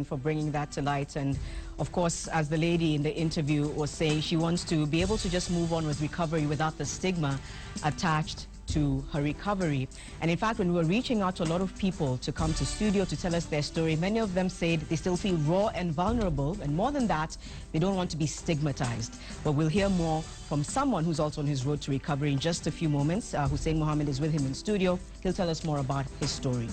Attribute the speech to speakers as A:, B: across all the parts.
A: For bringing that to light. And of course, as the lady in the interview was saying, she wants to be able to just move on with recovery without the stigma attached to her recovery. And in fact, when we were reaching out to a lot of people to come to studio to tell us their story, many of them said they still feel raw and vulnerable, and more than that, they don't want to be stigmatized. But we'll hear more from someone who's also on his road to recovery in just a few moments. Hussein Mohammed is with him in studio. He'll tell us more about his story.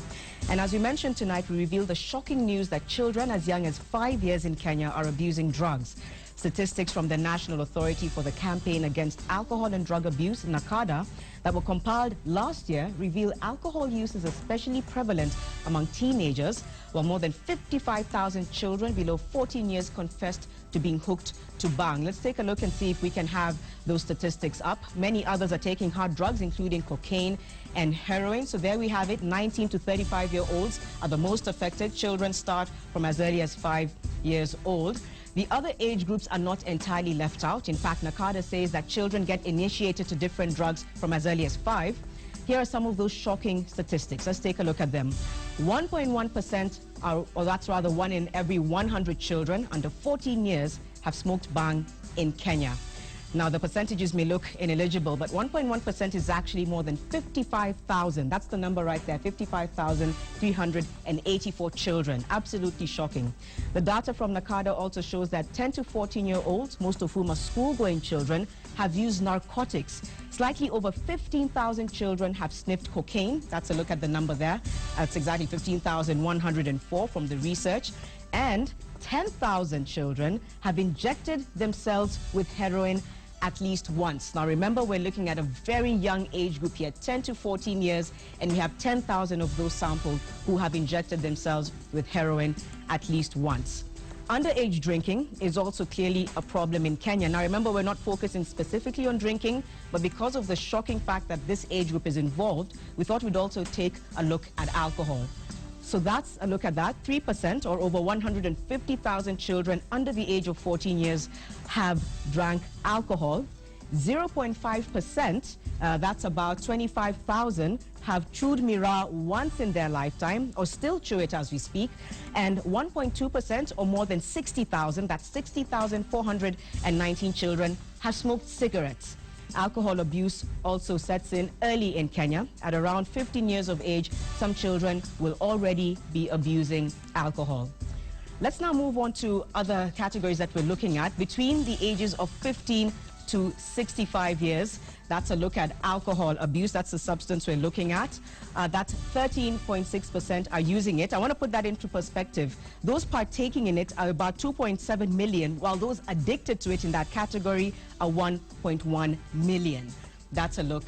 A: And as we mentioned tonight, we revealed the shocking news that children as young as 5 years in Kenya are abusing drugs. Statistics from the National Authority for the Campaign Against Alcohol and Drug Abuse, NACADA, that were compiled last year reveal alcohol use is especially prevalent among teenagers, while more than 55,000 children below 14 years confessed to being hooked to bhang. Let's take a look and see if we can have those statistics up. Many others are taking hard drugs, including cocaine and heroin. So there we have it. 19 to 35-year-olds are the most affected. Children start from as early as 5 years old. The other age groups are not entirely left out. In fact, NACADA says that children get initiated to different drugs from as early as 5. Here are some of those shocking statistics. Let's take a look at them. 1.1% are, or that's rather 1 in every 100 children under 14 years have smoked bhang in Kenya. Now, the percentages may look ineligible, but 1.1% is actually more than 55,000. That's the number right there, 55,384 children. Absolutely shocking. The data from NACADA also shows that 10 to 14-year-olds, most of whom are school-going children, have used narcotics. Slightly over 15,000 children have sniffed cocaine. That's a look at the number there. That's exactly 15,104 from the research. And 10,000 children have injected themselves with heroin at least once. Now remember, we're looking at a very young age group here, 10 to 14 years, and we have 10,000 of those sampled who have injected themselves with heroin at least once. Underage drinking is also clearly a problem in Kenya. Now remember, we're not focusing specifically on drinking, but because of the shocking fact that this age group is involved, we thought we'd also take a look at alcohol. So that's a look at that. 3%, or over 150,000 children under the age of 14 years have drank alcohol. 0.5%, that's about 25,000, have chewed miraa once in their lifetime or still chew it as we speak. And 1.2%, or more than 60,000, that's 60,419 children, have smoked cigarettes. Alcohol abuse also sets in early in Kenya. At around 15 years of age, some children will already be abusing alcohol. Let's now move on to other categories that we're looking at. Between the ages of 15 to 65 years, that's a look at alcohol abuse. That's the substance we're looking at. That's 13.6% are using it. I want to put that into perspective. Those partaking in it are about 2.7 million, while those addicted to it in that category are 1.1 million. That's a look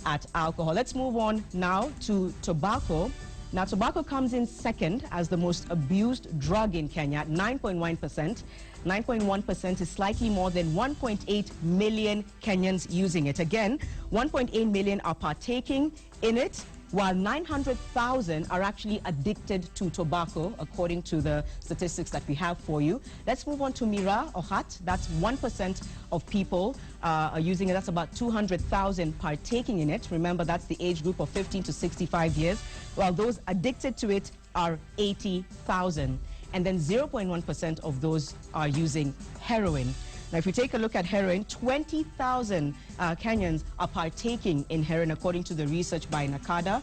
A: at alcohol. Let's move on now to tobacco. Now, tobacco comes in second as the most abused drug in Kenya, 9.1%. 9.1% is slightly more than 1.8 million Kenyans using it. Again, 1.8 million are partaking in it, while 900,000 are actually addicted to tobacco, according to the statistics that we have for you. Let's move on to miraa or hat. That's 1% of people are using it. That's about 200,000 partaking in it. Remember, that's the age group of 15 to 65 years, while those addicted to it are 80,000. And then 0.1% of those are using heroin. Now, if we take a look at heroin, 20,000 Kenyans are partaking in heroin, according to the research by NACADA.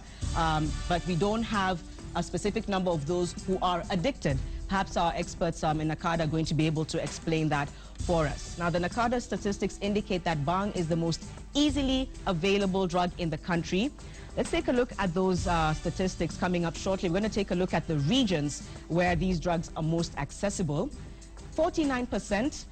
A: But we don't have a specific number of those who are addicted. Perhaps our experts in NACADA are going to be able to explain that for us. Now, the NACADA statistics indicate that bhang is the most easily available drug in the country. Let's take a look at those statistics coming up shortly. We're going to take a look at the regions where these drugs are most accessible. 49%,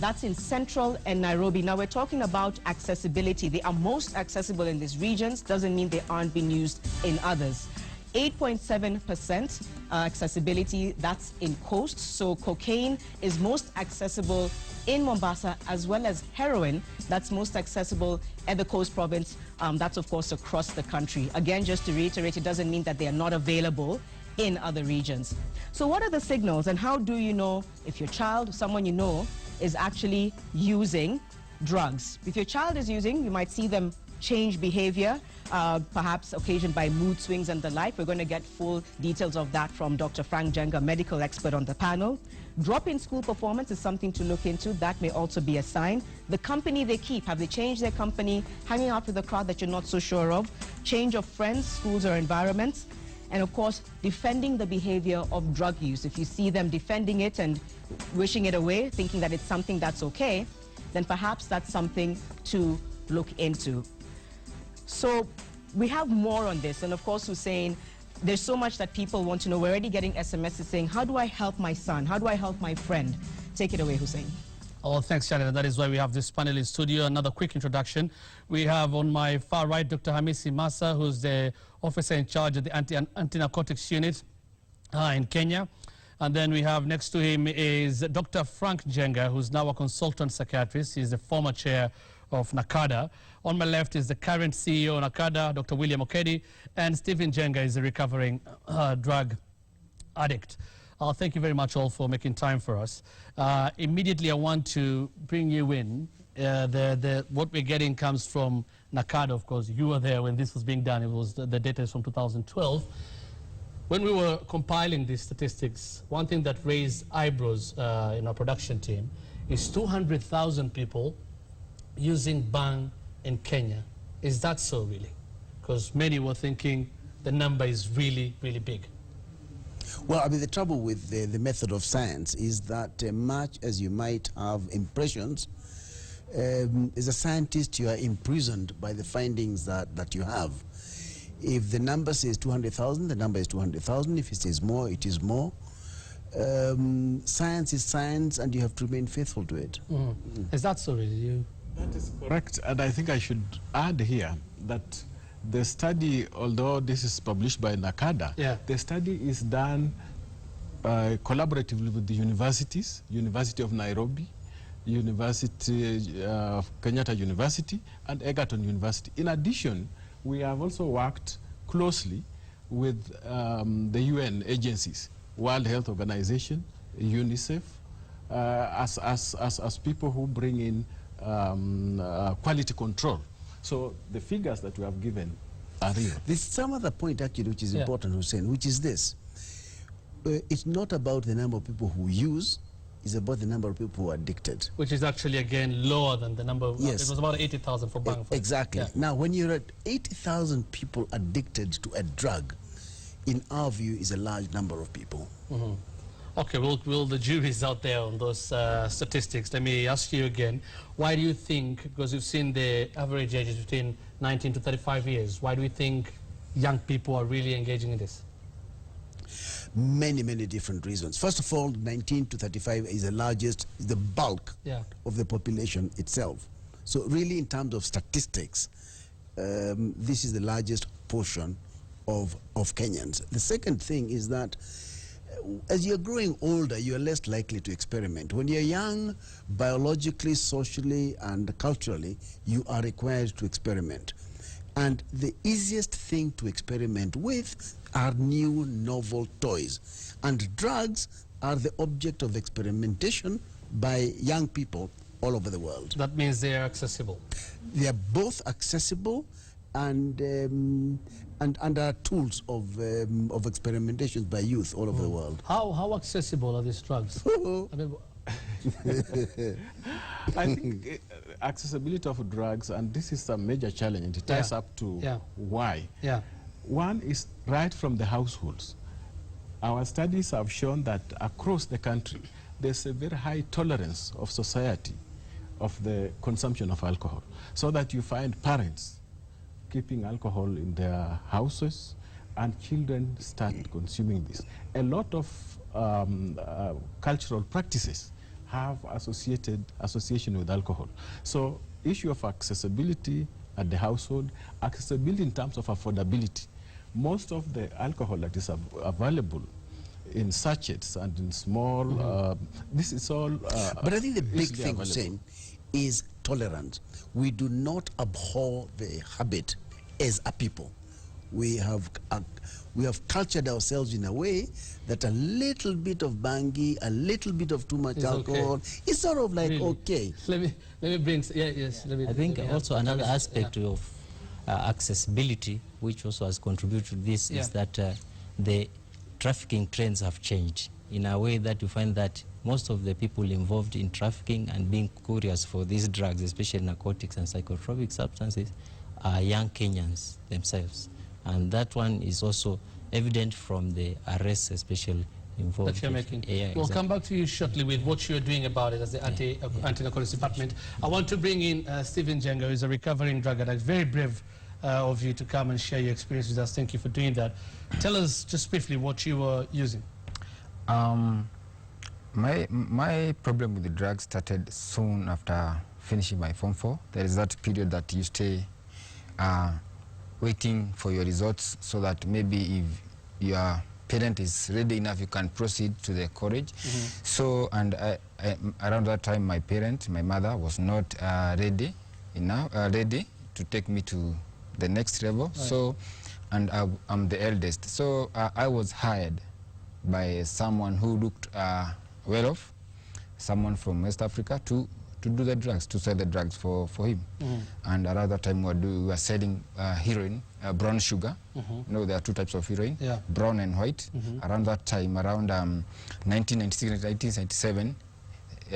A: that's in Central and Nairobi. Now, we're talking about accessibility. They are most accessible in these regions. Doesn't mean they aren't being used in others. 8.7% accessibility, that's in coast. So cocaine is most accessible in Mombasa, as well as heroin, that's most accessible at the Coast Province. That's, of course, across the country. Again, just to reiterate, it doesn't mean that they are not available in other regions. So what are the signals, and how do you know if your child, someone you know, is actually using drugs? If your child is using, you might see them change behavior, perhaps occasioned by mood swings and the like. We're going to get full details of that from Dr. Frank Jenga, medical expert on the panel. Drop in school performance is something to look into. That may also be a sign. The company they keep, have they changed their company? Hanging out with a crowd that you're not so sure of? Change of friends, schools or environments? And of course, defending the behavior of drug use. If you see them defending it and wishing it away, thinking that it's something that's okay, then perhaps that's something to look into. So we have more on this. And of course, Hussein, there's so much that people want to know. We're already getting SMSs saying, how do I help my son? How do I help my friend? Take it away, Hussein.
B: Oh, thanks, Janet. That is why we have this panel in studio. Another quick introduction. We have on my far right, Dr. Hamisi Massa, who's the officer in charge of the anti-narcotics unit in Kenya. And then we have next to him is Dr. Frank Jenga, who's now a consultant psychiatrist. He's the former chair of NACADA. On my left is the current CEO of NACADA, Dr. William Okedi, and Stephen Jenga is a recovering drug addict. Thank you very much all for making time for us. Immediately I want to bring you in. What we're getting comes from NACADA, of course. You were there when this was being done. It was the data is from 2012. When we were compiling these statistics, one thing that raised eyebrows in our production team is 200,000 people using bang in Kenya. Is that so, really? Because many were thinking the number is really, really big.
C: Well, I mean, the trouble with the method of science is that much as you might have impressions, as a scientist, you are imprisoned by the findings that you have. If the number says 200,000, the number is 200,000. If it says more, it is more. Science is science, and you have to remain faithful to it.
B: Is that so, really?
D: That is correct. And I think I should add here that the study, although this is published by NACADA, the study is done collaboratively with the universities, University of Nairobi, University of Kenyatta University, and Egerton University. In addition, we have also worked closely with the UN agencies, World Health Organization, UNICEF, as people who bring in quality control. So the figures that we have given are real.
C: There's some other point actually which is important, Hussein, which is this. It's not about the number of people who use, it's about the number of people who are addicted.
B: Which is actually, again, lower than the number.
C: Yes.
B: It was about 80,000 for bang.
C: Exactly. Now, when you're at 80,000 people addicted to a drug, in our view, is a large number of people.
B: Okay, well, the jury's out there on those statistics. Let me ask you again, why do you think, because you've seen the average age is between 19 to 35 years, why do you think young people are really engaging in this?
C: Many, many different reasons. First of all, 19 to 35 is the bulk of the population itself. So really, in terms of statistics, this is the largest portion of Kenyans. The second thing is that as you're growing older, you're less likely to experiment. When you're young, biologically, socially, and culturally, you are required to experiment. And the easiest thing to experiment with are new, novel toys. And drugs are the object of experimentation by young people all over the world.
B: That means they are accessible.
C: They are both accessible and are tools of experimentation by youth all over the world.
B: How accessible are these drugs? I mean,
D: I think accessibility of drugs, and this is a major challenge, and it ties up to why. One is right from the households. Our studies have shown that across the country, there's a very high tolerance of society of the consumption of alcohol, so that you find parents keeping alcohol in their houses, and children start consuming this. A lot of cultural practices have association with alcohol. So issue of accessibility at the household, accessibility in terms of affordability. Most of the alcohol that is available in sachets and in small, this is all
C: but I think the big thing, Hussein, is tolerance. We do not abhor the habit as a people. We have cultured ourselves in a way that a little bit of bangi, a little bit of too much alcohol, is sort of like okay.
B: Let me bring, I
E: think also another aspect of accessibility, which also has contributed to this, is that the trafficking trends have changed in a way that you find that most of the people involved in trafficking and being curious for these drugs, especially narcotics and psychotropic substances, are young Kenyans themselves. And that one is also evident from the arrests, especially involved.
B: That you're making.
E: Yeah,
B: we'll
E: exactly.
B: come back to you shortly with what you're doing about it as the anti-narcotics department. I want to bring in Stephen Jenga, who is a recovering drug addict. Very brave of you to come and share your experience with us. Thank you for doing that. Tell us just briefly what you were using.
F: My problem with the drug started soon after finishing my Form 4. There is that period that you stay waiting for your results so that maybe if your parent is ready enough, you can proceed to the college. So, and around that time, my mother was not ready to take me to the next level. Right. So, and I'm the eldest. So I was hired by someone who looked well off, someone from West Africa, to do the drugs, to sell the drugs for him. And around that time we were selling heroin, brown sugar. You know, there are two types of heroin, brown and white. Around that time, around 1996, 1997,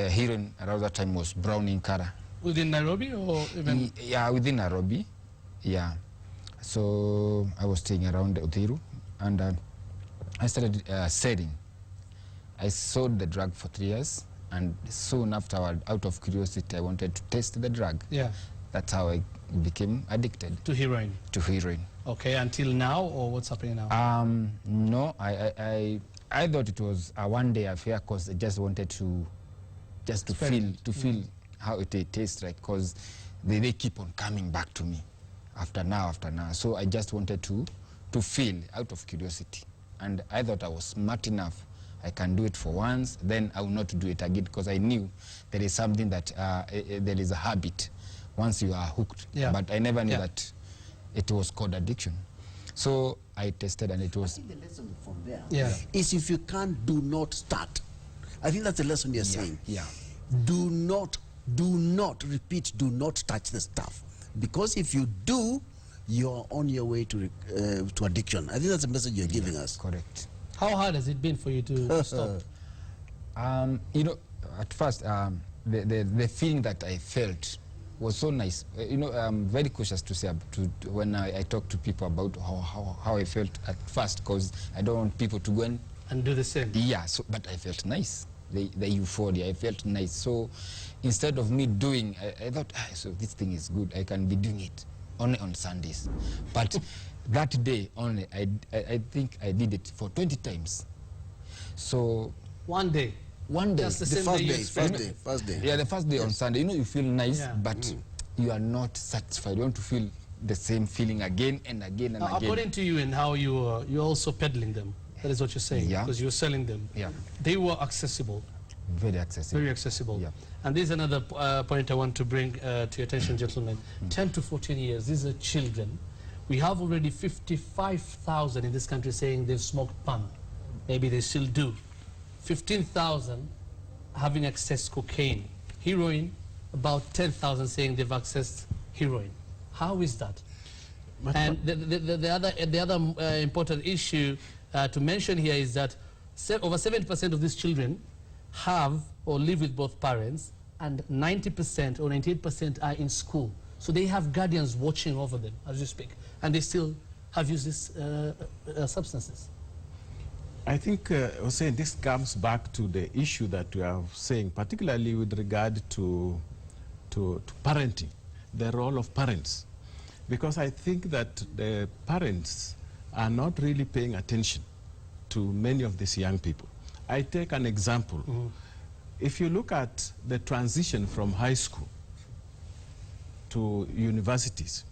F: heroin around that time was brown in color.
B: Within Nairobi or even?
F: Yeah, within Nairobi, yeah. So I was staying around Uthiru, and I started selling. I sold the drug for 3 years, and soon afterward, out of curiosity, I wanted to test the drug.
B: Yeah.
F: That's how I became addicted.
B: To heroin? To
F: heroin.
B: Okay, until now, or what's happening now?
F: No, I thought it was a one-day affair, because I just wanted to feel how it tastes like, because they keep on coming back to me after now. So I just wanted to feel out of curiosity. And I thought I was smart enough. I can do it for once, then I will not do it again, because I knew there is something that, there is a habit once you are hooked. Yeah. But I never knew that it was called addiction. So I tested, and it was...
C: I think the lesson from there is, if you can't, do not start. I think that's the lesson you're saying.
F: Yeah.
C: Do not repeat, do not touch the stuff. Because if you do, you're on your way to addiction. I think that's the message you're giving us.
F: Correct.
B: How hard has it been for you to stop?
F: You know, at first, the feeling that I felt was so nice. You know, I'm very cautious to say when I talk to people about how I felt at first, because I don't want people to go and
B: do the same.
F: Yeah, so, but I felt nice. The euphoria, I felt nice. So instead of me doing, I thought, so this thing is good. I can be doing it only on Sundays. But that day only, I think I did it for 20 times. So
B: one day.
F: Just
C: the first day. Yeah,
F: the first day on Sunday. You know, you feel nice, but you are not satisfied. You want to feel the same feeling again and again and again.
B: According to you and how you're also peddling them, that is what you're saying, because you're selling them.
F: Yeah.
B: They were accessible.
F: Very accessible.
B: Very accessible.
F: Yeah.
B: And this is another point I want to bring to your attention, gentlemen. 10 to 14 years, these are children. We have already 55,000 in this country saying they've smoked pan. Maybe they still do. 15,000 having accessed cocaine. Heroin, about 10,000 saying they've accessed heroin. How is that? And the other important issue to mention here is that over 70% of these children have or live with both parents, and 90% or 98% are in school. So they have guardians watching over them as you speak, and they still have used these substances.
D: I think, Hussein, this comes back to the issue that we are saying, particularly with regard to parenting, the role of parents. Because I think that the parents are not really paying attention to many of these young people. I take an example. If you look at the transition from high school to universities,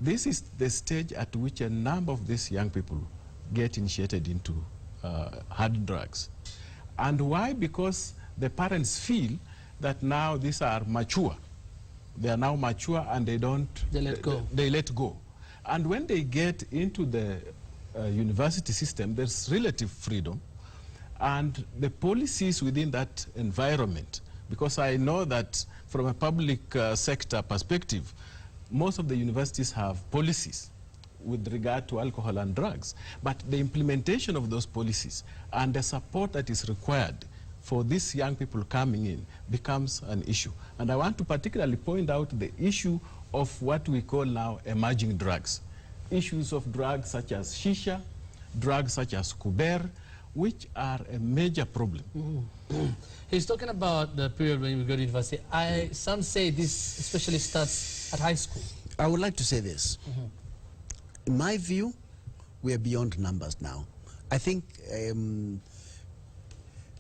D: this is the stage at which a number of these young people get initiated into hard drugs. And why? Because the parents feel that now these are mature. They are now mature, and they let go. They let go. And when they get into the university system, there's relative freedom. And the policies within that environment, because I know that from a public sector perspective, most of the universities have policies with regard to alcohol and drugs, but the implementation of those policies and the support that is required for these young people coming in becomes an issue. And I want to particularly point out the issue of what we call now emerging drugs. Issues of drugs such as shisha, drugs such as kuber, which are a major problem.
B: He's talking about the period when we go to university. Some say this especially starts at high school.
C: I would like to say this. In my view, we are beyond numbers now. I think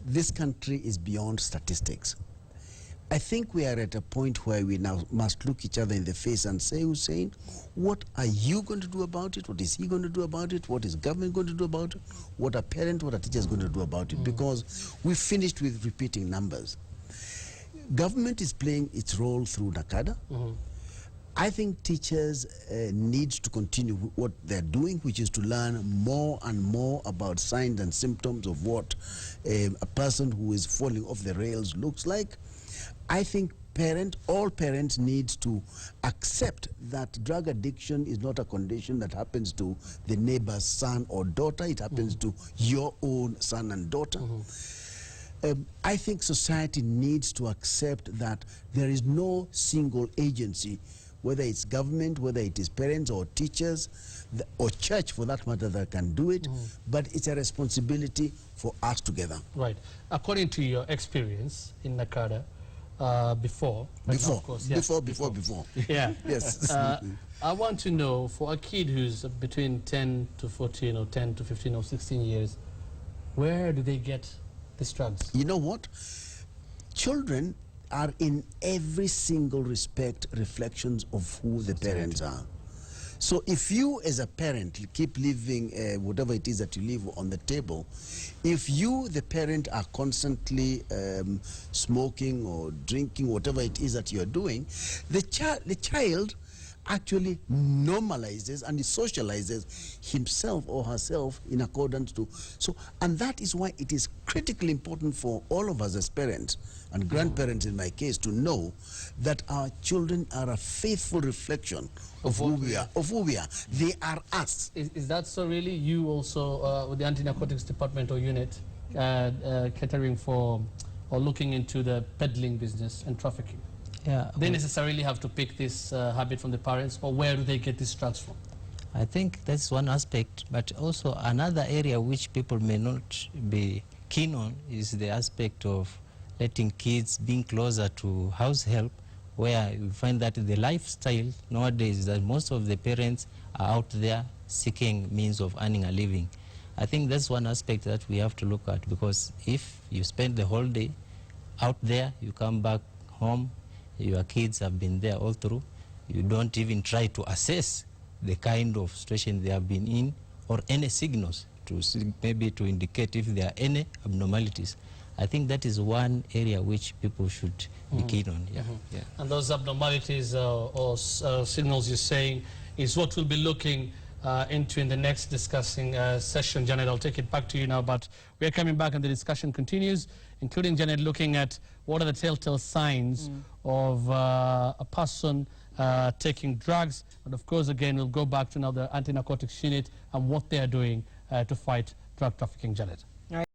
C: this country is beyond statistics. I think we are at a point where we now must look each other in the face and say, Hussein, what are you going to do about it? What is he going to do about it? What is government going to do about it? What are parents, what are teachers going to do about it? Because we finished with repeating numbers. Government is playing its role through NACADA. I think teachers need to continue what they're doing, which is to learn more and more about signs and symptoms of what a person who is falling off the rails looks like. I think all parents need to accept that drug addiction is not a condition that happens to the neighbor's son or daughter. It happens to your own son and daughter. I think society needs to accept that there is no single agency, whether it's government, whether it is parents or teachers, or church for that matter, that can do it, but it's a responsibility for us together.
B: Right. According to your experience in NACADA, before. Yeah.
C: Yes.
B: I want to know, for a kid who's between 10 to 14 or 10 to 15 or 16 years, where do they get these drugs?
C: You know what? Children are in every single respect reflections of who the parents are. So if you as a parent keep leaving whatever it is that you leave on the table, if you, the parent, are constantly smoking or drinking, whatever it is that you're doing, the child actually normalizes and socializes himself or herself in accordance to. So, and that is why it is critically important for all of us as parents and grandparents in my case to know that our children are a faithful reflection of who we are. They are us.
B: Is that so really? You also, with the anti-narcotics department or unit, catering for or looking into the peddling business and trafficking?
E: Yeah,
B: they necessarily have to pick this habit from the parents, or where do they get these drugs from?
E: I think that's one aspect, but also another area which people may not be keen on is the aspect of letting kids being closer to house help, where you find that the lifestyle nowadays is that most of the parents are out there seeking means of earning a living. I think that's one aspect that we have to look at, because if you spend the whole day out there, you come back home, your kids have been there all through, you don't even try to assess the kind of situation they have been in or any signals to maybe to indicate if there are any abnormalities. I think that is one area which people should be keen on. Yeah.
B: And those abnormalities or signals you're saying is what we'll be looking into in the next discussing session. Janet, I'll take it back to you now, but we're coming back and the discussion continues, including Janet looking at what are the telltale signs of a person taking drugs. And of course, again, we'll go back to now the anti-narcotics unit and what they are doing to fight drug trafficking. Janet.